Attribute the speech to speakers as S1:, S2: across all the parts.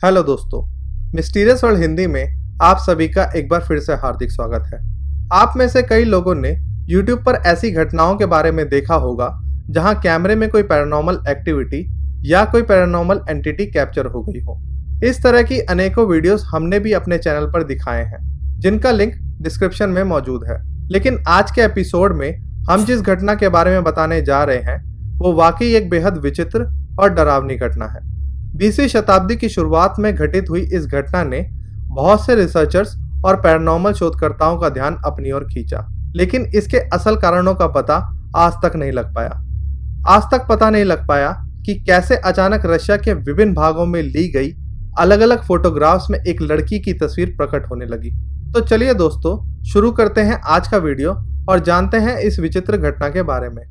S1: Hello दोस्तों, mysterious world Hindi में आप सभी का एक बार फिर से हार्दिक स्वागत है। आप में से कई लोगों ने YouTube पर ऐसी घटनाओं के बारे में देखा होगा जहां कैमरे में कोई पैरानॉर्मल एक्टिविटी या कोई पैरानॉर्मल एंटिटी कैप्चर हो गई हो। इस तरह की अनेकों वीडियोस हमने भी अपने चैनल पर दिखाए हैं, जिनका लिंक डिस्क्रिप्शन में मौजूद है। लेकिन आज के एपिसोड में हम जिस घटना के बारे में बताने जा रहे हैं वो वाकई एक बेहद विचित्र और डरावनी घटना है। 20वीं शताब्दी की शुरुआत में घटित हुई इस घटना ने बहुत से रिसर्चर्स और पैरानॉर्मल शोधकर्ताओं का ध्यान अपनी ओर खींचा, लेकिन इसके असल कारणों का पता आज तक नहीं लग पाया कि कैसे अचानक रशिया के विभिन्न भागों में ली गई अलग अलग फोटोग्राफ्स में एक लड़की की तस्वीर प्रकट होने लगी। तो चलिए दोस्तों, शुरू करते हैं आज का वीडियो और जानते हैं इस विचित्र घटना के बारे में।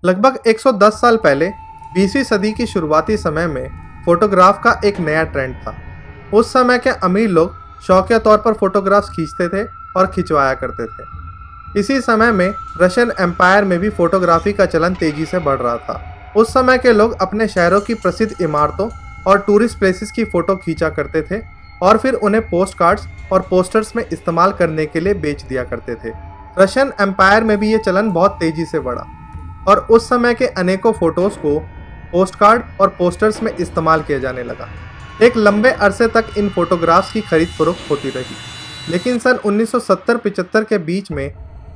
S1: लगभग 110 साल पहले 20वीं सदी की शुरुआती समय में फोटोग्राफ का एक नया ट्रेंड था। उस समय के अमीर लोग शौकिया तौर पर फोटोग्राफ्स खींचते थे और खिंचवाया करते थे। इसी समय में रशियन एम्पायर में भी फोटोग्राफी का चलन तेजी से बढ़ रहा था। उस समय के लोग अपने शहरों की प्रसिद्ध इमारतों और टूरिस्ट प्लेसेस की फ़ोटो खींचा करते थे और फिर उन्हें पोस्ट कार्ड्स और पोस्टर्स में इस्तेमाल करने के लिए बेच दिया करते थे। रशियन एम्पायर में भी ये चलन बहुत तेज़ी से बढ़ा और उस समय के अनेकों फ़ोटोज़ को पोस्ट कार्ड और पोस्टर्स में इस्तेमाल किया जाने लगा। एक लंबे अरसे तक इन फोटोग्राफ्स की खरीद फरोख्त होती रही, लेकिन सन 1970-75 के बीच में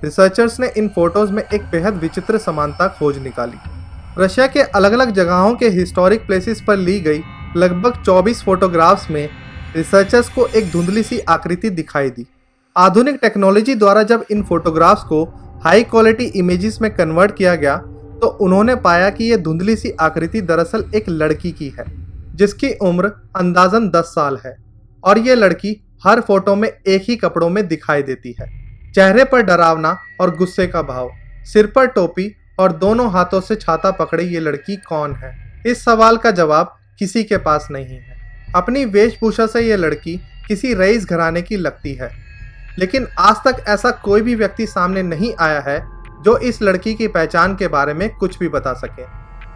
S1: रिसर्चर्स ने इन फोटोज़ में एक बेहद विचित्र समानता खोज निकाली। रशिया के अलग अलग जगहों के हिस्टोरिक प्लेसेस पर ली गई लगभग 24 फोटोग्राफ्स में रिसर्चर्स को एक धुंधली सी आकृति दिखाई दी। आधुनिक टेक्नोलॉजी द्वारा जब इन फोटोग्राफ्स को हाई क्वालिटी इमेजेस में कन्वर्ट किया गया तो उन्होंने पाया कि यह धुंधली सी आकृति दरअसल एक लड़की की है, जिसकी उम्र अंदाजन 10 साल है और ये लड़की हर फोटो में एक ही कपड़ों में दिखाई देती है। चेहरे पर डरावना और गुस्से का भाव, सिर पर टोपी और दोनों हाथों से छाता पकड़े ये लड़की कौन है? इस सवाल का जवाब किसी के पास नहीं है। अपनी वेशभूषा से ये लड़की किसी रईस घराने की लगती है, लेकिन आज तक ऐसा कोई भी व्यक्ति सामने नहीं आया है जो इस लड़की की पहचान के बारे में कुछ भी बता सके।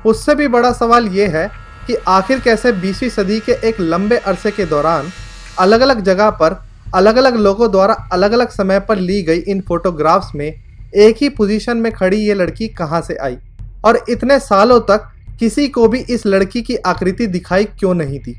S1: उससे भी बड़ा सवाल ये है कि आखिर कैसे 20वीं सदी के एक लंबे अरसे के दौरान अलग अलग जगह पर अलग अलग लोगों द्वारा अलग अलग समय पर ली गई इन फोटोग्राफ्स में एक ही पोजीशन में खड़ी ये लड़की कहाँ से आई और इतने सालों तक किसी को भी इस लड़की की आकृति दिखाई क्यों नहीं दी।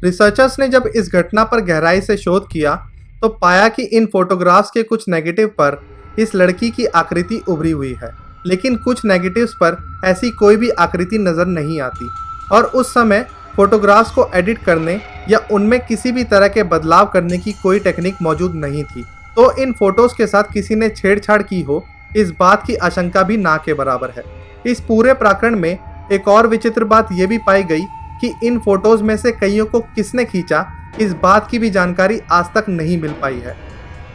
S1: रिसर्चर्स ने जब इस घटना पर गहराई से शोध किया तो पाया कि इन फोटोग्राफ्स के कुछ नेगेटिव पर इस लड़की की आकृति उभरी हुई है, लेकिन कुछ नेगेटिव्स पर ऐसी कोई भी आकृति नज़र नहीं आती और उस समय फोटोग्राफ्स को एडिट करने या उनमें किसी भी तरह के बदलाव करने की कोई टेक्निक मौजूद नहीं थी। तो इन फोटोज़ के साथ किसी ने छेड़छाड़ की हो, इस बात की आशंका भी ना के बराबर है। इस पूरे प्रकरण में एक और विचित्र बात यह भी पाई गई कि इन फोटोज़ में से कईयों को किसने खींचा, इस बात की भी जानकारी आज तक नहीं मिल पाई है।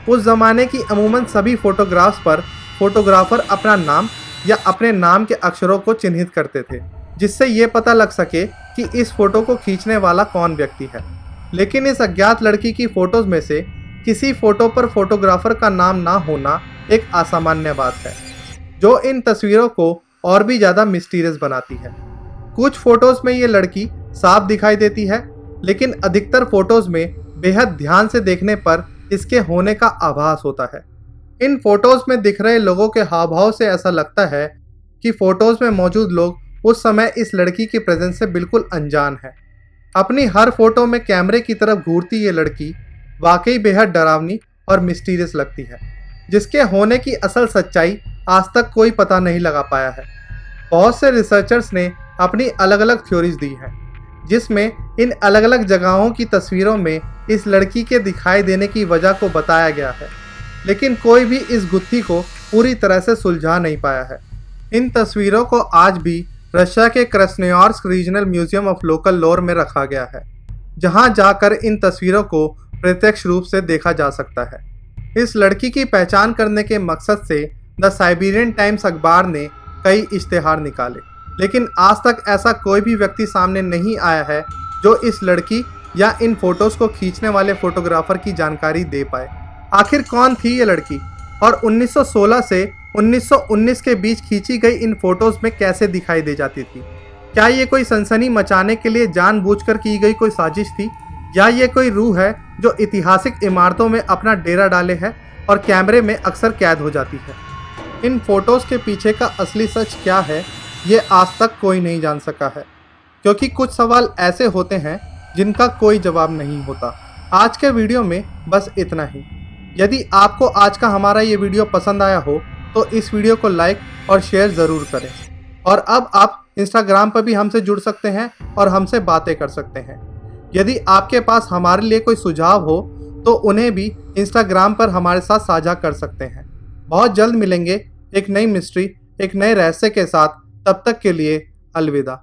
S1: उस ज़माने की अमूमन सभी फोटोग्राफ्स पर फोटोग्राफर अपना नाम या अपने नाम के अक्षरों को चिन्हित करते थे, जिससे ये पता लग सके कि इस फोटो को खींचने वाला कौन व्यक्ति है। लेकिन इस अज्ञात लड़की की फ़ोटोज़ में से किसी फ़ोटो पर फोटोग्राफर का नाम ना होना एक असामान्य बात है, जो इन तस्वीरों को और भी ज़्यादा मिस्टीरियस बनाती है। कुछ फ़ोटोज़ में ये लड़की साफ दिखाई देती है, लेकिन अधिकतर फ़ोटोज़ में बेहद ध्यान से देखने पर इसके होने का आभास होता है। इन फोटोज़ में दिख रहे लोगों के हाव भाव से ऐसा लगता है कि फ़ोटोज़ में मौजूद लोग उस समय इस लड़की की प्रेजेंस से बिल्कुल अनजान है। अपनी हर फोटो में कैमरे की तरफ घूरती ये लड़की वाकई बेहद डरावनी और मिस्टीरियस लगती है, जिसके होने की असल सच्चाई आज तक कोई पता नहीं लगा पाया है। बहुत से रिसर्चर्स ने अपनी अलग अलग थ्योरीज दी हैं, जिसमें इन अलग अलग जगहों की तस्वीरों में इस लड़की के दिखाई देने की वजह को बताया गया है, लेकिन कोई भी इस गुत्थी को पूरी तरह से सुलझा नहीं पाया है। इन तस्वीरों को आज भी रशिया के Krasnoyarsk regional museum of local लोर में रखा गया है, जहां जाकर इन तस्वीरों को प्रत्यक्ष रूप से देखा जा सकता है। इस लड़की की पहचान करने के मकसद से द साइबेरियन टाइम्स अखबार ने कई इश्तेहार निकाले, लेकिन आज तक ऐसा कोई भी व्यक्ति सामने नहीं आया है जो इस लड़की या इन फोटोज़ को खींचने वाले फोटोग्राफर की जानकारी दे पाए। आखिर कौन थी ये लड़की और 1916 से 1919 के बीच खींची गई इन फोटोज़ में कैसे दिखाई दे जाती थी? क्या ये कोई सनसनी मचाने के लिए जानबूझकर की गई कोई साजिश थी या ये कोई रूह है जो ऐतिहासिक इमारतों में अपना डेरा डाले है और कैमरे में अक्सर कैद हो जाती है। इन फोटोज के पीछे का असली सच क्या है, ये आज तक कोई नहीं जान सका है, क्योंकि कुछ सवाल ऐसे होते हैं जिनका कोई जवाब नहीं होता। आज के वीडियो में बस इतना ही। यदि आपको आज का हमारा ये वीडियो पसंद आया हो तो इस वीडियो को लाइक और शेयर ज़रूर करें। और अब आप इंस्टाग्राम पर भी हमसे जुड़ सकते हैं और हमसे बातें कर सकते हैं। यदि आपके पास हमारे लिए कोई सुझाव हो तो उन्हें भी इंस्टाग्राम पर हमारे साथ साझा कर सकते हैं। बहुत जल्द मिलेंगे एक नई मिस्ट्री, एक नए रहस्य के साथ। तब तक के लिए अलविदा।